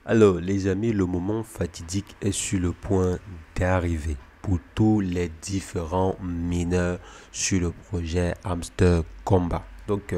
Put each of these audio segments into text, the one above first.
Alors, les amis, le moment fatidique est sur le point d'arriver pour tous les différents mineurs sur le projet Hamster Combat. Donc,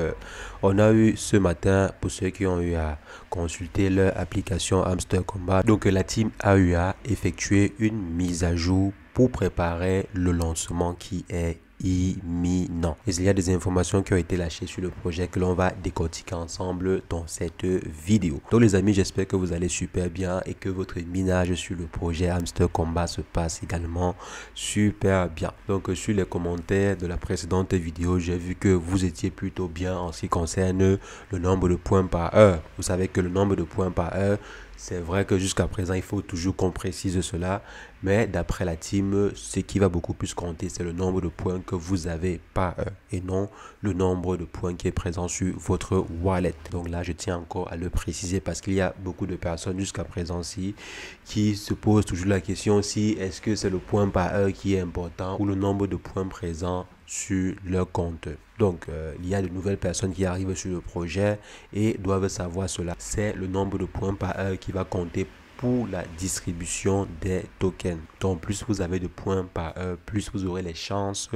on a eu ce matin, pour ceux qui ont eu à consulter leur application Hamster Combat, donc la team a eu à effectuer une mise à jour pour préparer le lancement qui est imminent. Et il y a des informations qui ont été lâchées sur le projet que l'on va décortiquer ensemble dans cette vidéo. Donc les amis, j'espère que vous allez super bien et que votre minage sur le projet Hamster Combat se passe également super bien. Donc sur les commentaires de la précédente vidéo, j'ai vu que vous étiez plutôt bien en ce qui concerne le nombre de points par heure. Vous savez que le nombre de points par heure, c'est vrai que jusqu'à présent, il faut toujours qu'on précise cela. Mais d'après la team, ce qui va beaucoup plus compter, c'est le nombre de points que vous avez par heure et non le nombre de points qui est présent sur votre wallet. Donc là, je tiens encore à le préciser parce qu'il y a beaucoup de personnes jusqu'à présent qui se posent toujours la question si est-ce que c'est le point par heure qui est important ou le nombre de points présents sur leur compte. Donc, il y a de nouvelles personnes qui arrivent sur le projet et doivent savoir cela. C'est le nombre de points par heure qui va compter pour la distribution des tokens. Donc, plus vous avez de points par heure, plus vous aurez les chances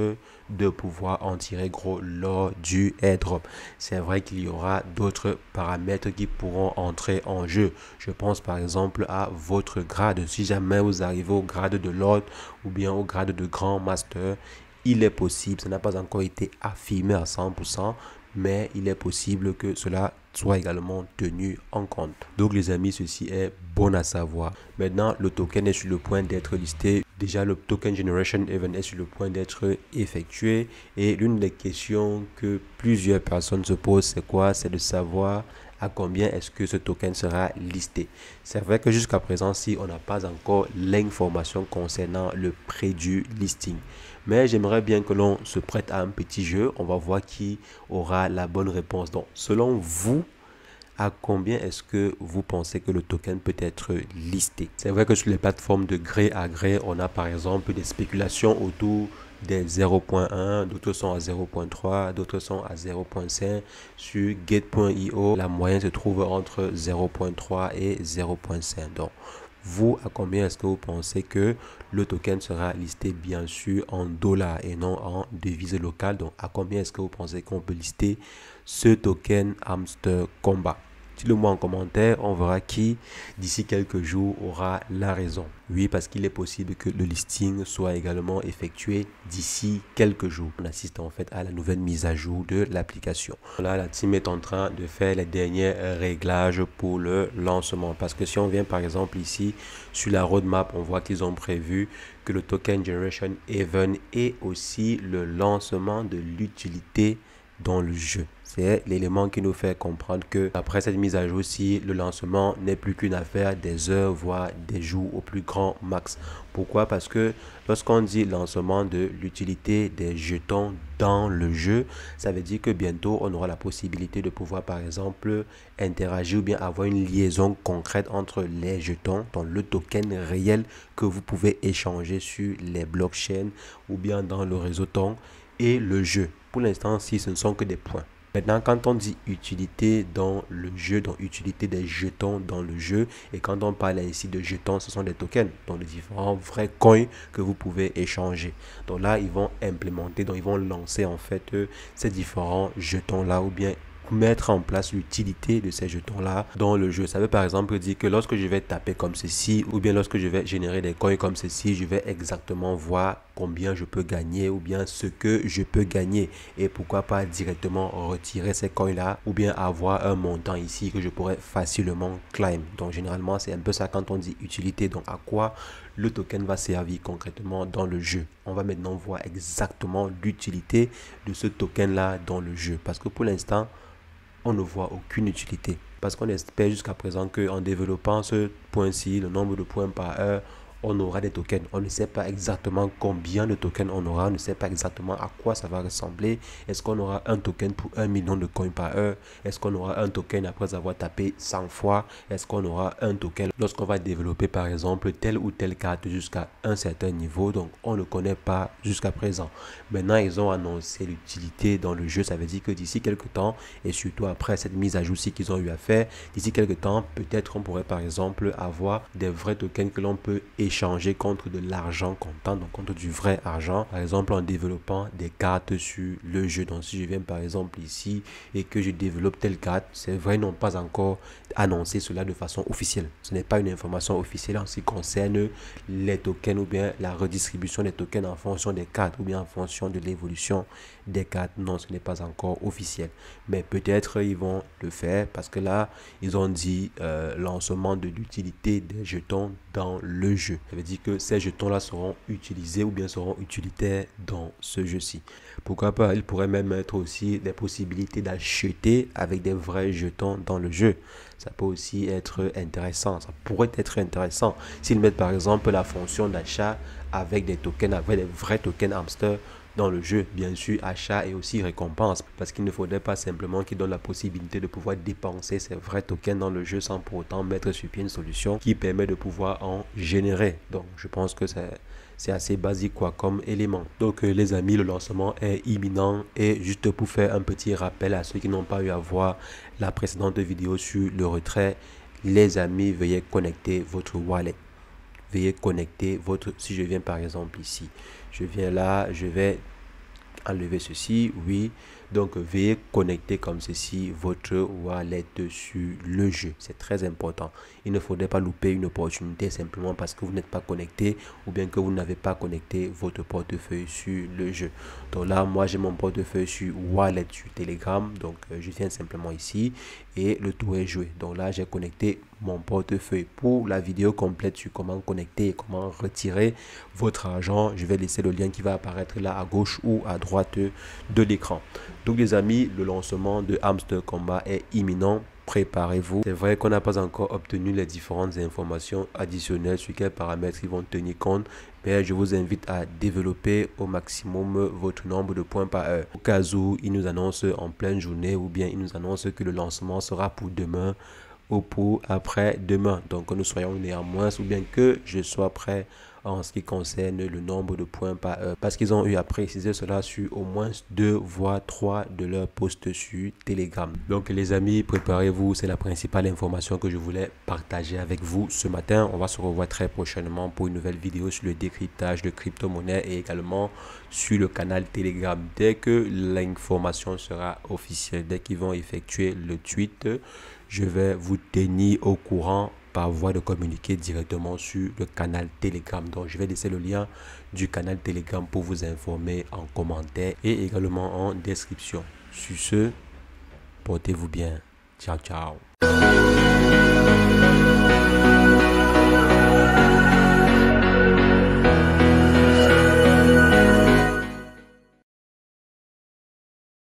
de pouvoir en tirer gros lors du airdrop. C'est vrai qu'il y aura d'autres paramètres qui pourront entrer en jeu. Je pense par exemple à votre grade. Si jamais vous arrivez au grade de Lord ou bien au grade de Grand Master, il est possible, ça n'a pas encore été affirmé à 100%, mais il est possible que cela soit également tenu en compte. Donc les amis, ceci est bon à savoir. Maintenant, le token est sur le point d'être listé. Déjà, le token generation event est sur le point d'être effectué. Et l'une des questions que plusieurs personnes se posent, c'est quoi? C'est de savoir à combien est-ce que ce token sera listé. C'est vrai que jusqu'à présent, si on n'a pas encore l'information concernant le prix du listing. Mais j'aimerais bien que l'on se prête à un petit jeu. On va voir qui aura la bonne réponse. Donc, selon vous, à combien est-ce que vous pensez que le token peut être listé? C'est vrai que sur les plateformes de gré à gré, on a par exemple des spéculations autour des 0.1, d'autres sont à 0.3, d'autres sont à 0.5. Sur gate.io, la moyenne se trouve entre 0.3 et 0.5. Donc, vous, à combien est-ce que vous pensez que le token sera listé bien sûr en dollars et non en devise locale? Donc, à combien est-ce que vous pensez qu'on peut lister ce token Hamster Combat? Dites-le moi en commentaire, on verra qui d'ici quelques jours aura la raison. Oui, parce qu'il est possible que le listing soit également effectué d'ici quelques jours. On assiste en fait à la nouvelle mise à jour de l'application. Là, la team est en train de faire les derniers réglages pour le lancement. Parce que si on vient par exemple ici sur la roadmap, on voit qu'ils ont prévu que le token generation event et aussi le lancement de l'utilité dans le jeu. C'est l'élément qui nous fait comprendre que après cette mise à jour-ci, le lancement n'est plus qu'une affaire des heures, voire des jours au plus grand max. Pourquoi? Parce que lorsqu'on dit lancement de l'utilité des jetons dans le jeu, ça veut dire que bientôt on aura la possibilité de pouvoir par exemple interagir ou bien avoir une liaison concrète entre les jetons, dans le token réel que vous pouvez échanger sur les blockchains ou bien dans le réseau Ton et le jeu. Pour l'instant, si ce ne sont que des points. Maintenant, quand on dit utilité dans le jeu, donc utilité des jetons dans le jeu, et quand on parle ainsi de jetons, ce sont des tokens, donc les différents vrais coins que vous pouvez échanger. Donc là, ils vont implémenter, donc ils vont lancer en fait ces différents jetons-là, ou bien mettre en place l'utilité de ces jetons-là dans le jeu. Ça veut par exemple dire que lorsque je vais taper comme ceci, ou bien lorsque je vais générer des coins comme ceci, je vais exactement voir combien je peux gagner ou bien ce que je peux gagner. Et pourquoi pas directement retirer ces coins-là ou bien avoir un montant ici que je pourrais facilement claim. Donc généralement, c'est un peu ça quand on dit utilité. Donc à quoi le token va servir concrètement dans le jeu. On va maintenant voir exactement l'utilité de ce token-là dans le jeu. Parce que pour l'instant, on ne voit aucune utilité. Parce qu'on espère jusqu'à présent qu'en développant ce point-ci, le nombre de points par heure, on aura des tokens. On ne sait pas exactement combien de tokens on aura, on ne sait pas exactement à quoi ça va ressembler. Est-ce qu'on aura un token pour 1 million de coins par heure? Est-ce qu'on aura un token après avoir tapé 100 fois? Est-ce qu'on aura un token lorsqu'on va développer par exemple telle ou telle carte jusqu'à un certain niveau? Donc on ne connaît pas jusqu'à présent. Maintenant ils ont annoncé l'utilité dans le jeu. Ça veut dire que d'ici quelques temps, et surtout après cette mise à jour-ci qu'ils ont eu à faire, d'ici quelques temps, peut-être on pourrait par exemple avoir des vrais tokens que l'on peut échanger contre de l'argent comptant, donc contre du vrai argent, par exemple en développant des cartes sur le jeu. Donc si je viens par exemple ici et que je développe telle carte, c'est vrai, ils n'ont pas encore annoncé cela de façon officielle. Ce n'est pas une information officielle en ce qui concerne les tokens ou bien la redistribution des tokens en fonction des cartes ou bien en fonction de l'évolution des cartes. Non, ce n'est pas encore officiel. Mais peut-être ils vont le faire parce que là, ils ont dit lancement de l'utilité des jetons dans le jeu. Ça veut dire que ces jetons-là seront utilisés ou bien seront utilitaires dans ce jeu-ci. Pourquoi pas, il pourrait même être aussi des possibilités d'acheter avec des vrais jetons dans le jeu. Ça peut aussi être intéressant. Ça pourrait être intéressant s'ils mettent par exemple la fonction d'achat avec des tokens, avec des vrais tokens hamster dans le jeu. Bien sûr, achat et aussi récompense, parce qu'il ne faudrait pas simplement qu'ils donnent la possibilité de pouvoir dépenser ces vrais tokens dans le jeu sans pour autant mettre sur pied une solution qui permet de pouvoir en générer. Donc je pense que c'est assez basique quoi comme élément. Donc les amis, le lancement est imminent, et juste pour faire un petit rappel à ceux qui n'ont pas eu à voir la précédente vidéo sur le retrait, les amis, veuillez connecter votre wallet. Veuillez connecter votre, si je viens par exemple ici, je viens là, je vais enlever ceci, oui. Donc veuillez connecter comme ceci votre wallet sur le jeu. C'est très important. Il ne faudrait pas louper une opportunité simplement parce que vous n'êtes pas connecté ou bien que vous n'avez pas connecté votre portefeuille sur le jeu. Donc là, moi j'ai mon portefeuille sur wallet sur Telegram. Donc je viens simplement ici et le tour est joué. Donc là, j'ai connecté mon portefeuille. Pour la vidéo complète sur comment connecter et comment retirer votre argent, je vais laisser le lien qui va apparaître là à gauche ou à droite de l'écran. Donc les amis, le lancement de Hamster Kombat est imminent. Préparez-vous. C'est vrai qu'on n'a pas encore obtenu les différentes informations additionnelles sur quels paramètres ils vont tenir compte, mais je vous invite à développer au maximum votre nombre de points par heure. Au cas où ils nous annoncent en pleine journée ou bien ils nous annoncent que le lancement sera pour demain ou pour après-demain. Donc nous soyons néanmoins ou bien que je sois prêt en ce qui concerne le nombre de points par heure, parce qu'ils ont eu à préciser cela sur au moins 2 voire 3 de leurs posts sur Telegram. Donc les amis, préparez-vous, c'est la principale information que je voulais partager avec vous ce matin. On va se revoir très prochainement pour une nouvelle vidéo sur le décryptage de crypto-monnaie et également sur le canal Telegram. Dès que l'information sera officielle, dès qu'ils vont effectuer le tweet, je vais vous tenir au courant par voie de communiquer directement sur le canal Telegram. Donc je vais laisser le lien du canal Telegram pour vous informer en commentaire et également en description. Sur ce, portez-vous bien. Ciao, ciao.